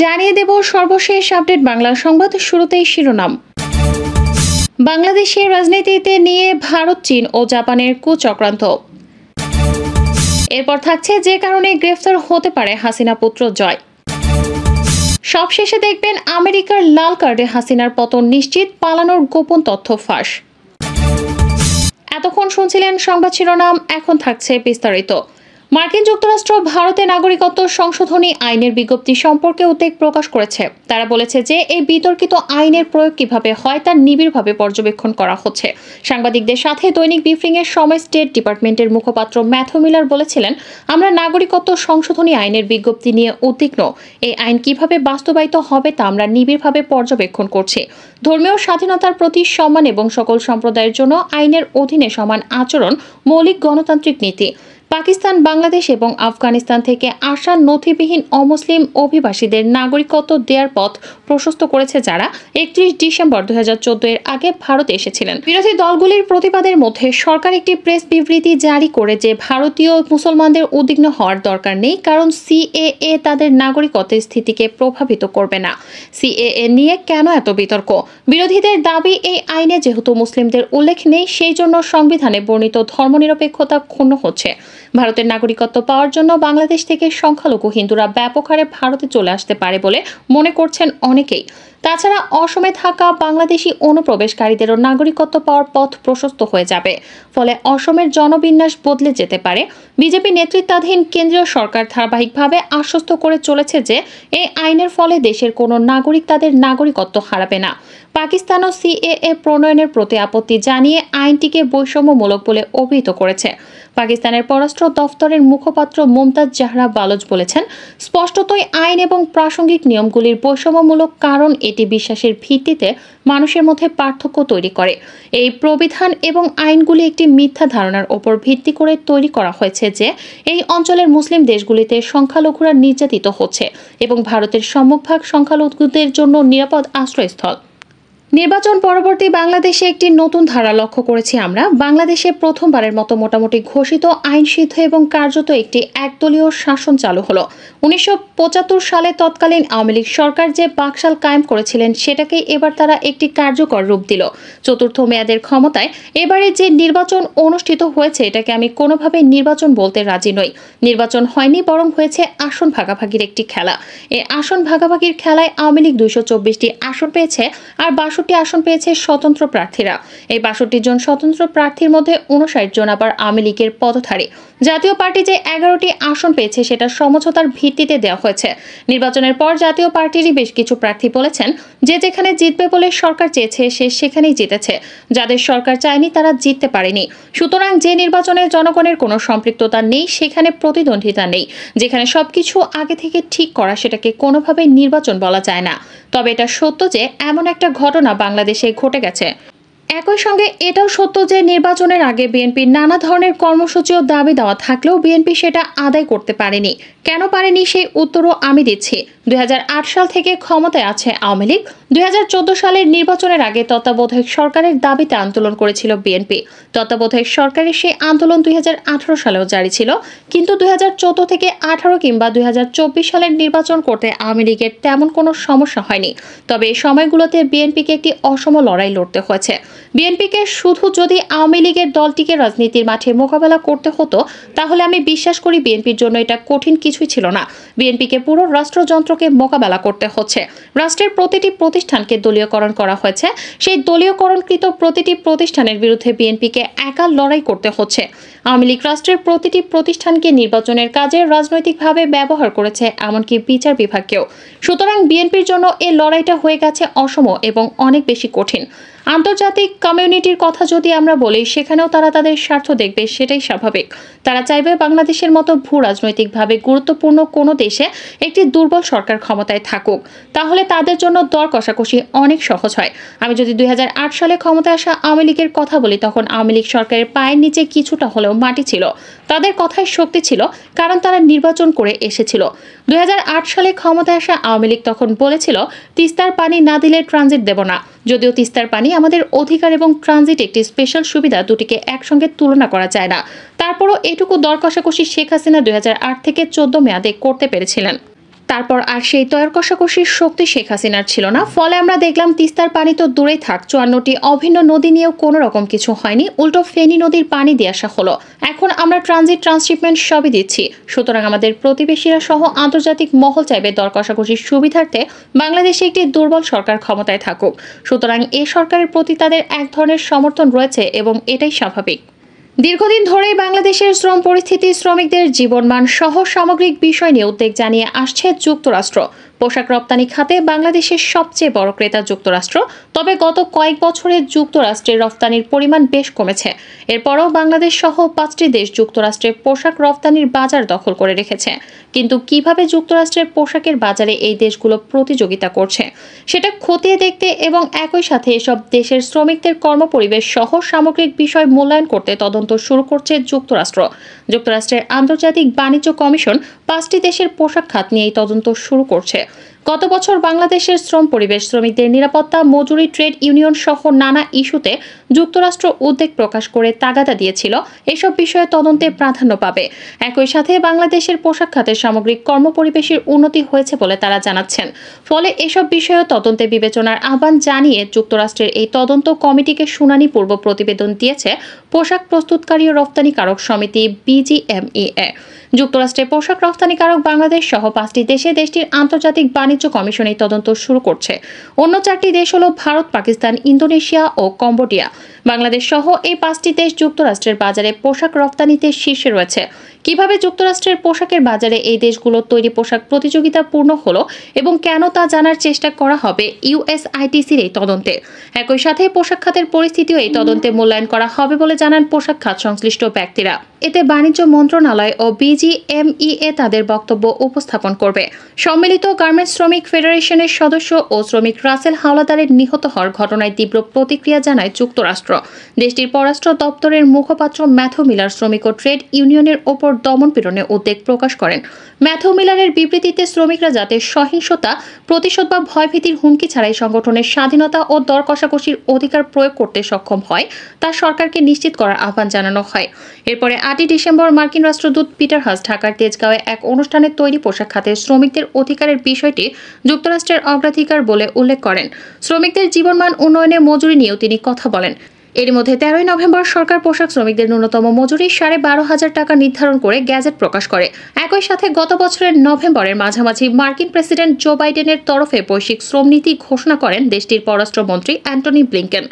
জানিয়ে দেব সর্বশেষ আপডেট বাংলা সংবাদ। শুরুতেই শিরোনাম। বাংলাদেশের রাজনীতিতে নিয়ে ভারত, চীন ও জাপানের কুচক্রান্ত। এরপর থাকছে যে কারণে গ্রেফতার হতে পারে হাসিনা পুত্র জয়। সবশেষে দেখবেন আমেরিকার লাল কার্ডে হাসিনার পতন নিশ্চিত, পালানোর গোপন তথ্য ফাঁস। এতক্ষণ শুনছিলেন সংবাদ শিরোনাম, এখন থাকছে বিস্তারিত। মার্কিন যুক্তরাষ্ট্র ভারতে নাগরিকত্ব সংশোধনী আইনের বিজ্ঞপ্তি সম্পর্কে উদ্বেগ প্রকাশ করেছে। তারা বলেছে যে এই বিতর্কিত আইনের প্রয়োগ কিভাবে হয় তা নিবিড়ভাবে পর্যবেক্ষণ করা হচ্ছে। সাংবাদিকদের সাথে দৈনিক ব্রিফিংয়ের সময় স্টেট ডিপার্টমেন্টের মুখপাত্র ম্যাথু মিলার বলেছিলেন, আমরা নাগরিকত্ব সংশোধনী আইনের বিজ্ঞপ্তি নিয়ে উদ্বিগ্ন। এই আইন কিভাবে বাস্তবায়িত হবে তা আমরা নিবিড়ভাবে পর্যবেক্ষণ করছি। ধর্মীয় স্বাধীনতার প্রতি সম্মান এবং সকল সম্প্রদায়ের জন্য আইনের অধীনে সমান আচরণ মৌলিক গণতান্ত্রিক নীতি। পাকিস্তান, বাংলাদেশ এবং আফগানিস্তান থেকে আসা নথিবিহীন অমুসলিম অভিবাসীদের নাগরিকত্ব দেওয়ার পথ প্রশস্ত করেছে যারা 31 ডিসেম্বর 2014 এর আগে ভারতে এসেছিলেন। বিরোধী দলগুলির প্রতিবাদের মধ্যে সরকার একটি প্রেস বিবৃতি জারি করে যে ভারতীয় মুসলমানদের উদ্বিগ্ন হওয়ার দরকার নেই, কারণ সিএএ তাদের নাগরিকত্বের স্থিতিকে প্রভাবিত করবে না। সিএএ নিয়ে কেন এত বিতর্ক? বিরোধীদের দাবি, এই আইনে যেহেতু মুসলিমদের উল্লেখ নেই, সেই জন্য সংবিধানে বর্ণিত ধর্মনিরপেক্ষতা ক্ষুণ্ণ হচ্ছে। ভারতের নাগরিকত্ব পাওয়ার জন্য বাংলাদেশ থেকে সংখ্যালঘু হিন্দুরা ব্যাপক হারে ভারতে চলে আসতে পারে বলে মনে করছেন অনেকেই। তাছাড়া অসমে থাকা বাংলাদেশি অনুপ্রবেশকারীদেরও নাগরিকত্ব পাওয়ার পথ প্রশস্ত হয়ে যাবে। ফলে অসমের জনবিন্যাস বদলে যেতে পারে। বিজেপি নেতৃত্বাধীন কেন্দ্রীয় সরকার ধারাবাহিকভাবে আশ্বস্ত করে চলেছে যে এই আইনের ফলে দেশের কোনো নাগরিক তাদের নাগরিকত্ব হারাবে না। পাকিস্তানও সিএএ প্রণয়নের প্রতি আপত্তি জানিয়ে আইনটিকে বৈষম্যমূলক বলে অভিহিত করেছে। পাকিস্তানের পররাষ্ট্র দফতরের মুখপাত্র মুমতাজ জাহরা বালোচ বলেছেন, স্পষ্টতই আইন এবং প্রাসঙ্গিক নিয়মগুলির বৈষম্যমূলক, কারণ এটি বিশ্বাসের ভিত্তিতে মানুষের মধ্যে পার্থক্য তৈরি করে। এই প্রবিধান এবং আইনগুলি একটি মিথ্যা ধারণার ওপর ভিত্তি করে তৈরি করা হয়েছে যে এই অঞ্চলের মুসলিম দেশগুলিতে সংখ্যালঘুরা নির্যাতিত হচ্ছে এবং ভারতের সম্মুখভাগ সংখ্যালঘুদের জন্য নিরাপদ আশ্রয়স্থল। নির্বাচন পরবর্তী বাংলাদেশে একটি নতুন ধারা লক্ষ্য করেছি আমরা। বাংলাদেশে প্রথমবারের মতো মোটামুটি ঘোষিত, আইনসিদ্ধ এবং কার্যত একটি একদলীয় শাসন চালু হলো। 1975 সালে তৎকালীন আওয়ামী লীগ সরকার যে বাকশাল কায়েম করেছিলেন সেটাকেই এবার তারা একটি কার্যকর রূপ দিল। চতুর্থ মেয়াদের ক্ষমতায় এবারে যে নির্বাচন অনুষ্ঠিত হয়েছে এটাকে আমি কোনোভাবে নির্বাচন বলতে রাজি নই। নির্বাচন হয়নি, বরং হয়েছে আসন ভাগাভাগির একটি খেলা। এই আসন ভাগাভাগির খেলায় আওয়ামী লীগ 224টি আসন পেয়েছে, আর 62টি আসন পেয়েছে স্বতন্ত্র প্রার্থীরা। এই 62 জন স্বতন্ত্র প্রার্থীর মধ্যে 59 জন আবার আওয়ামী লীগের পদধারী। জাতীয় পার্টি যে 11টি আসন পেয়েছে সেটা সমঝোতার ভিত্তিতে দেওয়া হয়েছে। নির্বাচনের পর জাতীয় পার্টিরই বেশ কিছু প্রার্থী বলেছেন যে যেখানে জিতবে বলে সরকার চেয়েছে সে সেখানেই জিতেছে, যাদের সরকার চায়নি তারা জিততে পারেনি। সুতরাং যে নির্বাচনে জনগণের কোনো সম্পৃক্ততা নেই সেখানে প্রতিদ্বন্দ্বিতা নেই। যেখানে সবকিছু আগে থেকে ঠিক করা সেটাকে কোনোভাবেই নির্বাচন বলা যায় না। তবে এটা সত্য যে এমন একটা ঘটনা বাংলাদেশে ঘটে গেছে। একই সঙ্গে এটাও সত্য যে নির্বাচনের আগে বিএনপির নানা ধরনের কর্মসূচি ও দাবি দেওয়া থাকলেও বিএনপি সেটা আদায় করতে পারেনি। কেন পারেনি সেই উত্তরও আমি দিচ্ছি। 2008 সাল থেকে ক্ষমতায় আছে আওয়ামী লীগ। 2014 সালের নির্বাচনের আগে তত্ত্বাবধায়ক সরকারের দাবিতে আন্দোলন করেছিল বিএনপি। তত্ত্বাবধায়ক সরকারের সেই আন্দোলন 2018 সালেও জারি ছিল, কিন্তু 2014 থেকে 18 কিংবা 2024 সালের নির্বাচন করতে আওয়ামী লীগের তেমন কোনো সমস্যা হয়নি। তবে এই সময়গুলোতে বিএনপিকে একটি অসম লড়াই লড়তে হয়েছে। বিএনপিকে শুধু যদি আওয়ামী লীগের দলটিকে রাজনীতির মাঠে মোকাবেলা করতে হতো তাহলে আমি বিশ্বাস করি বিএনপির জন্য এটা কঠিন কিছুই ছিল না। বিএনপিকে পুরো রাষ্ট্রযন্ত্রকে মোকাবেলা করতে হচ্ছে। রাষ্ট্রের প্রতিটি প্রতিষ্ঠানকে দলীয়করণ করা হয়েছে। সেই দলীয়করণকৃত প্রতিটি প্রতিষ্ঠানের বিরুদ্ধে বিএনপিকে একা লড়াই করতে হচ্ছে। আওয়ামী লীগ রাষ্ট্রের প্রতিটি প্রতিষ্ঠানকে নির্বাচনের কাজে রাজনৈতিকভাবে ব্যবহার করেছে, এমনকি বিচার বিভাগকেও। সুতরাং বিএনপির জন্য এই লড়াইটা হয়ে গেছে অসম এবং অনেক বেশি কঠিন। আন্তর্জাতিক কমিউনিটির কথা যদি আমরা বলি, সেখানেও তারা তাদের স্বার্থ দেখবে, সেটাই স্বাভাবিক। তারা চাইবে বাংলাদেশের মতো ভূ রাজনৈতিকভাবে গুরুত্বপূর্ণ কোনো দেশে একটি দুর্বল সরকার ক্ষমতায় থাকুক, তাহলে তাদের জন্য দর কষাকষি অনেক সহজ হয়। আমি যদি 2008 সালে ক্ষমতায় আসা আওয়ামী লীগের কথা বলি, তখন আওয়ামী লীগ সরকারের পায়ের নিচে কিছুটা হলেও মাটি ছিল। তাদের কথায় শক্তি ছিল, কারণ তারা নির্বাচন করে এসেছিল। 2008 সালে ক্ষমতায় আসা আওয়ামী লীগ তখন বলেছিল তিস্তার পানি না দিলে ট্রানজিট দেব না। যদিও তিস্তার পানি আমাদের অধিকার এবং ট্রানজিট একটি স্পেশাল সুবিধা, দুটিকে একসঙ্গে তুলনা করা যায় না। তারপরও এটুকু দর কষাকষি শেখ হাসিনা 2008 থেকে 14 মেয়াদে করতে পেরেছিলেন। তারপর আর সেই তয়ের কষাকষির শক্তি শেখ হাসিনার ছিল না। ফলে আমরা দেখলাম তিস্তার পানি তো দূরেই থাক, 54টি অভিন্ন নদী নিয়েও কোনো রকম কিছু হয়নি, উল্টো ফেনী নদীর পানি দিয়ে আসা হলো। এখন আমরা ট্রানজিট, ট্রান্সশিপমেন্ট সবই দিচ্ছি। সুতরাং আমাদের প্রতিবেশীরা সহ আন্তর্জাতিক মহল চাইবে দর কষাকষির সুবিধার্থে বাংলাদেশে একটি দুর্বল সরকার ক্ষমতায় থাকুক। সুতরাং এ সরকারের প্রতি তাদের এক ধরনের সমর্থন রয়েছে এবং এটাই স্বাভাবিক। দীর্ঘদিন ধরেই বাংলাদেশের শ্রম পরিস্থিতি, শ্রমিকদের জীবনমান সহ সামগ্রিক বিষয় নিয়ে উদ্বেগ জানিয়ে আসছে যুক্তরাষ্ট্র। পোশাক রপ্তানি খাতে বাংলাদেশের সবচেয়ে বড় ক্রেতা যুক্তরাষ্ট্র। তবে গত কয়েক বছরে যুক্তরাষ্ট্রের রপ্তানির পরিমাণ বেশ কমেছে। এরপরও বাংলাদেশ সহ 5টি দেশ যুক্তরাষ্ট্রের পোশাক রপ্তানির বাজার দখল করে রেখেছে। কিন্তু কিভাবে যুক্তরাষ্ট্রের পোশাকের বাজারে এই দেশগুলো প্রতিযোগিতা করছে সেটা খতিয়ে দেখতে এবং একই সাথে এসব দেশের শ্রমিকদের কর্মপরিবেশ সহ সামগ্রিক বিষয় মূল্যায়ন করতে তদন্ত শুরু করছে যুক্তরাষ্ট্র। যুক্তরাষ্ট্রের আন্তর্জাতিক বাণিজ্য কমিশন 5টি দেশের পোশাক খাত নিয়ে এই তদন্ত শুরু করছে। গত বছর বাংলাদেশের শ্রম পরিবেশ, শ্রমিকদের নিরাপত্তা, মজুরি, ট্রেড ইউনিয়ন সহ নানা ইস্যুতে যুক্তরাষ্ট্র উদ্বেগ প্রকাশ করে তাগাদা দিয়েছিল এসব বিষয়ে তদন্তে প্রাধান্য পাবে। একই সাথে বাংলাদেশের পোশাক খাতের সামগ্রিক কর্মপরিবেশের উন্নতি হয়েছে বলে তারা জানাচ্ছেন। ফলে এসব বিষয়ে তদন্তে বিবেচনার আহ্বান জানিয়ে যুক্তরাষ্ট্রের এই তদন্ত কমিটিকে শুনানি পূর্ব প্রতিবেদন দিয়েছে পোশাক প্রস্তুতকারী ও রপ্তানিকারক সমিতি BGMEA। যুক্তরাষ্ট্রের পোশাক রপ্তানিকারক বাংলাদেশ সহ 5টি দেশে দেশটির আন্তর্জাতিক বাণিজ্য কমিশন এই তদন্ত শুরু করছে। অন্য 4টি দেশ হল ভারত, পাকিস্তান, ইন্দোনেশিয়া ও কম্বোডিয়া। বাংলাদেশ সহ এই 5টি দেশ যুক্তরাষ্ট্রের বাজারে পোশাক রপ্তানিতে শীর্ষে রয়েছে। কিভাবে যুক্তরাষ্ট্রের পোশাকের বাজারে এই দেশগুলোর তৈরি পোশাক প্রতিযোগিতাপূর্ণ হলো এবং কেন তা জানার চেষ্টা করা হবে USITCর এই তদন্তে। একই সাথে পোশাক খাতের পরিস্থিতিও এই তদন্তে মূল্যায়ন করা হবে বলে জানান পোশাক খাত সংশ্লিষ্ট ব্যক্তিরা। এতে বাণিজ্য মন্ত্রণালয় ও BGMEA তাদের বক্তব্য উপস্থাপন করবে। সম্মিলিত গার্মেন্টস শ্রমিক ফেডারেশনের সদস্য ও শ্রমিক রাসেল হাওলাদারের নিহত হওয়ার ঘটনায় তীব্র প্রতিক্রিয়া জানায় যুক্তরাষ্ট্র। দেশটির পররাষ্ট্র দপ্তরের মুখপাত্র ম্যাথু মিলার শ্রমিক ও ট্রেড ইউনিয়নের ওপর দমন-পীড়নে উদ্বেগ প্রকাশ করেন। ম্যাথু মিলারের বিবৃতিতে শ্রমিকরা যাতে সহিংসতা, প্রতিশোধ বা ভয়ভীতির হুমকি ছাড়াই সংগঠনের স্বাধীনতা ও দর কষাকষির অধিকার প্রয়োগ করতে সক্ষম হয় তা সরকারকে নিশ্চিত করার আহ্বান জানানো হয়। এরপরে 8ই ডিসেম্বর মার্কিন রাষ্ট্রদূত পিটার হাস ঢাকার তেজগাঁওয়ে এক অনুষ্ঠানে তৈরি পোশাক খাতের শ্রমিকদের অধিকারের বিষয়টি যুক্তরাষ্ট্রের অগ্রাধিকার বলে উল্লেখ করেন। শ্রমিকদের জীবনমান উন্নয়নে মজুরি নিয়েও তিনি কথা বলেন। এর মধ্যে 13ই নভেম্বর সরকার পোশাক শ্রমিকদের ন্যূনতম মজুরি 12,500 টাকা নির্ধারণ করে গ্যাজেট প্রকাশ করে। একই সাথে গত বছরের নভেম্বরের মাঝামাঝি মার্কিন প্রেসিডেন্ট জো বাইডেনের তরফে বৈশ্বিক শ্রম নীতি ঘোষণা করেন দেশটির পররাষ্ট্রমন্ত্রী অ্যান্টনি ব্লিংকেন।